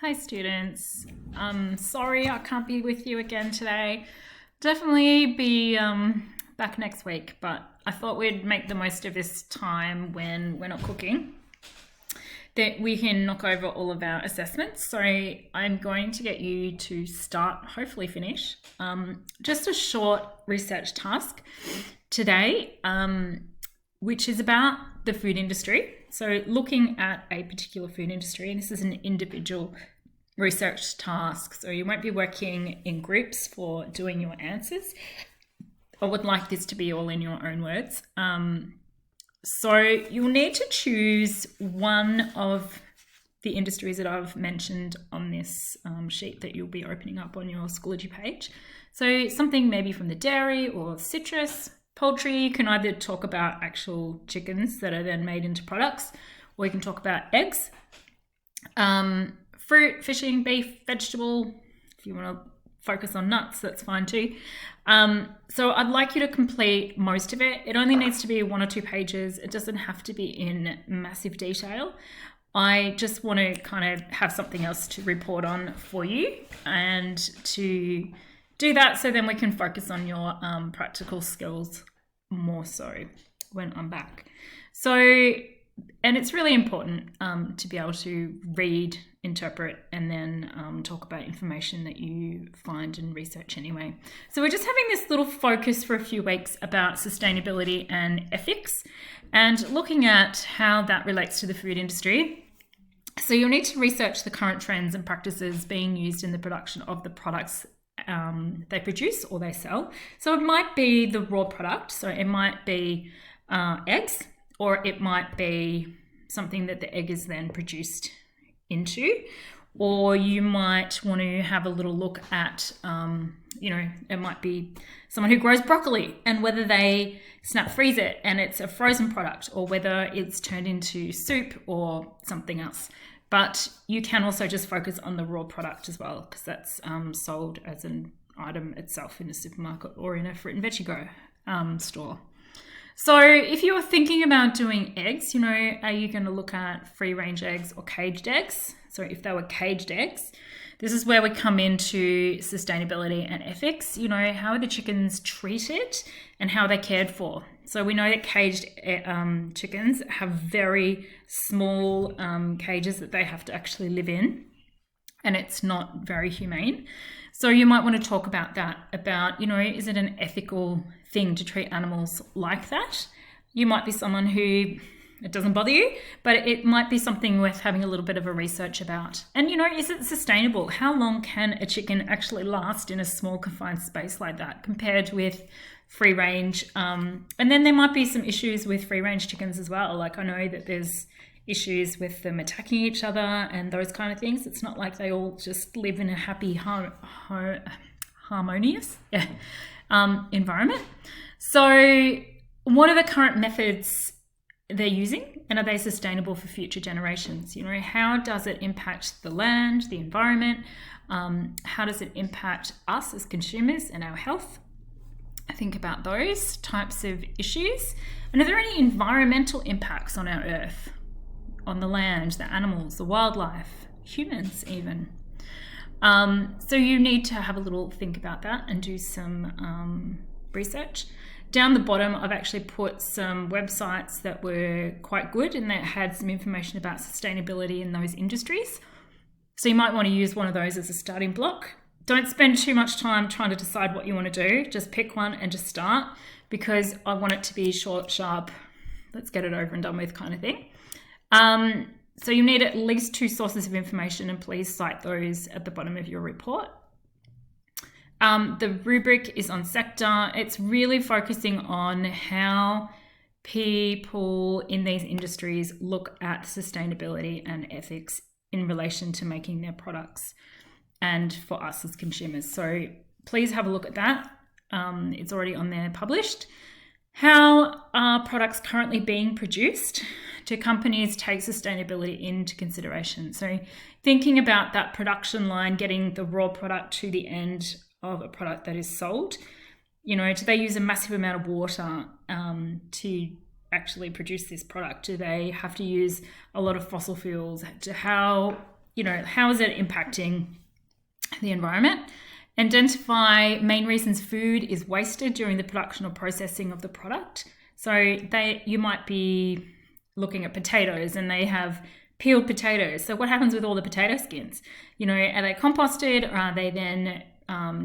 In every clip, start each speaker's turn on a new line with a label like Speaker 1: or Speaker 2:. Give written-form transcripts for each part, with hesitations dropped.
Speaker 1: Hi students. Sorry I can't be with you again today. Definitely be back next week, but I thought we'd make the most of this time when we're not cooking, that we can knock over all of our assessments. So I'm going to get you to start, hopefully finish, just a short research task today, which is about the food industry. So looking at a particular food industry, and this is an individual research task. So you won't be working in groups for doing your answers. I would like this to be all in your own words. So you'll need to choose one of the industries that I've mentioned on this sheet that you'll be opening up on your Schoology page. So something maybe from the dairy or citrus. Poultry, you can either talk about actual chickens that are then made into products, or you can talk about eggs. Fruit, fishing, beef, vegetable. If you want to focus on nuts, that's fine too. So I'd like you to complete most of it. It only needs to be 1 or 2 pages. It doesn't have to be in massive detail. I just want to kind of have something else to report on for you and to do that, so then we can focus on your practical skills more so when I'm back. So, and it's really important to be able to read, interpret, and then talk about information that you find in research anyway. So we're just having this little focus for a few weeks about sustainability and ethics and looking at how that relates to the food industry. So you'll need to research the current trends and practices being used in the production of the products they produce or they sell. So it might be the raw product, so it might be eggs, or it might be something that the egg is then produced into, or you might want to have a little look at, it might be someone who grows broccoli and whether they snap freeze it and it's a frozen product, or whether it's turned into soup or something else. But you can also just focus on the raw product as well, because that's sold as an item itself in a supermarket or in a fruit and veggie store. So if you're thinking about doing eggs, are you going to look at free range eggs or caged eggs? So if they were caged eggs, this is where we come into sustainability and ethics. How are the chickens treated and how they're cared for? So we know that caged chickens have very small cages that they have to actually live in, and it's not very humane. So you might want to talk about that, is it an ethical thing to treat animals like that? You might be someone who it doesn't bother you, but it might be something worth having a little bit of a research about. And, is it sustainable? How long can a chicken actually last in a small confined space like that compared with free range? And then there might be some issues with free range chickens as well. Like, I know that there's issues with them attacking each other and those kind of things. It's not like they all just live in a happy, harmonious environment. So what are the current methods they're using, and are they sustainable for future generations? How does it impact the land, the environment? How does it impact us as consumers and our health? Think about those types of issues. And are there any environmental impacts on our earth, on the land, the animals, the wildlife, humans even? So you need to have a little think about that and do some research. Down the bottom, I've actually put some websites that were quite good and that had some information about sustainability in those industries. So you might want to use one of those as a starting block. Don't spend too much time trying to decide what you want to do. Just pick one and just start, because I want it to be short, sharp, let's get it over and done with kind of thing. So you need at least 2 sources of information, and please cite those at the bottom of your report. The rubric is on sector. It's really focusing on how people in these industries look at sustainability and ethics in relation to making their products and for us as consumers. So please have a look at that. It's already on there, published. How are products currently being produced? Do companies take sustainability into consideration? So thinking about that production line, getting the raw product to the end of a product that is sold, do they use a massive amount of water to actually produce this product? Do they have to use a lot of fossil fuels? How how is it impacting the environment? Identify main reasons food is wasted during the production or processing of the product. So you might be looking at potatoes and they have peeled potatoes. So what happens with all the potato skins? Are they composted, or are they then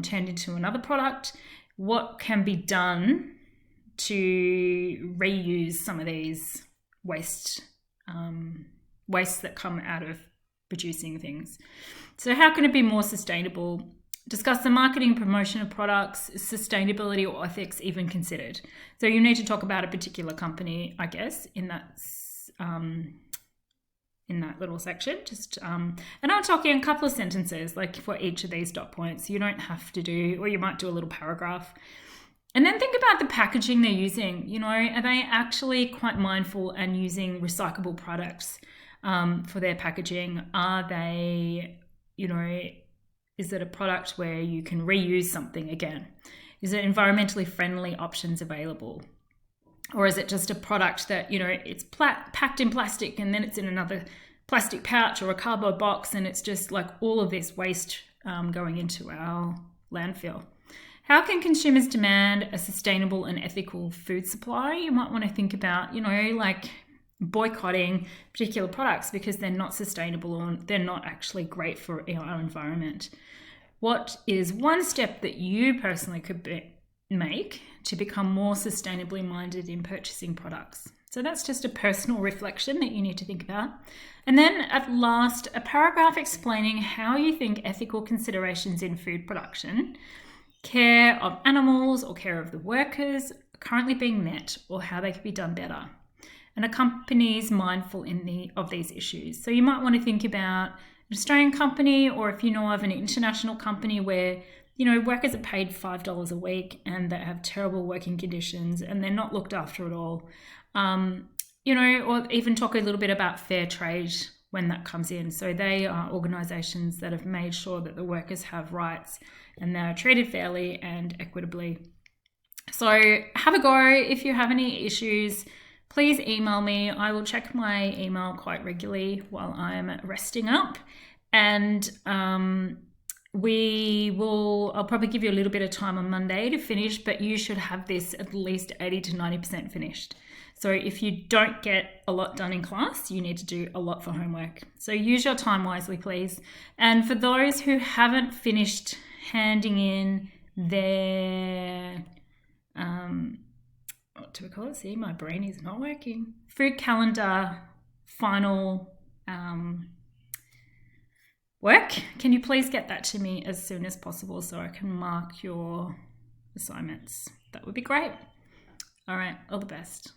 Speaker 1: turned into another product? What can be done to reuse some of these wastes that come out of producing things? So how can it be more sustainable? Discuss the marketing and promotion of products. Is sustainability or ethics even considered? So you need to talk about a particular company, I guess, in that little section. And I'm talking a couple of sentences, like for each of these dot points. You don't have to do, or you might do a little paragraph. And then think about the packaging they're using. Are they actually quite mindful and using recyclable products for their packaging? Are they, is it a product where you can reuse something again? Is it environmentally friendly options available? Or is it just a product that, it's packed in plastic and then it's in another plastic pouch or a cardboard box, and it's just like all of this waste going into our landfill? How can consumers demand a sustainable and ethical food supply? You might want to think about, like boycotting particular products because they're not sustainable or they're not actually great for our environment. What is one step that you personally could make to become more sustainably minded in purchasing products? So that's just a personal reflection that you need to think about. And then at last, a paragraph explaining how you think ethical considerations in food production, care of animals or care of the workers are currently being met, or how they could be done better. And a company is mindful of these issues. So you might want to think about an Australian company, or if you know of an international company where workers are paid $5 a week and they have terrible working conditions and they're not looked after at all. Or even talk a little bit about fair trade when that comes in. So they are organisations that have made sure that the workers have rights and they're treated fairly and equitably. So have a go. If you have any issues, please email me. I will check my email quite regularly while I'm resting up. And I'll probably give you a little bit of time on Monday to finish, but you should have this at least 80 to 90% finished. So if you don't get a lot done in class, you need to do a lot for homework. So use your time wisely, please. And for those who haven't finished handing in their, what do we call it? See, my brain is not working. Food calendar final work. Can you please get that to me as soon as possible so I can mark your assignments? That would be great. All right, all the best.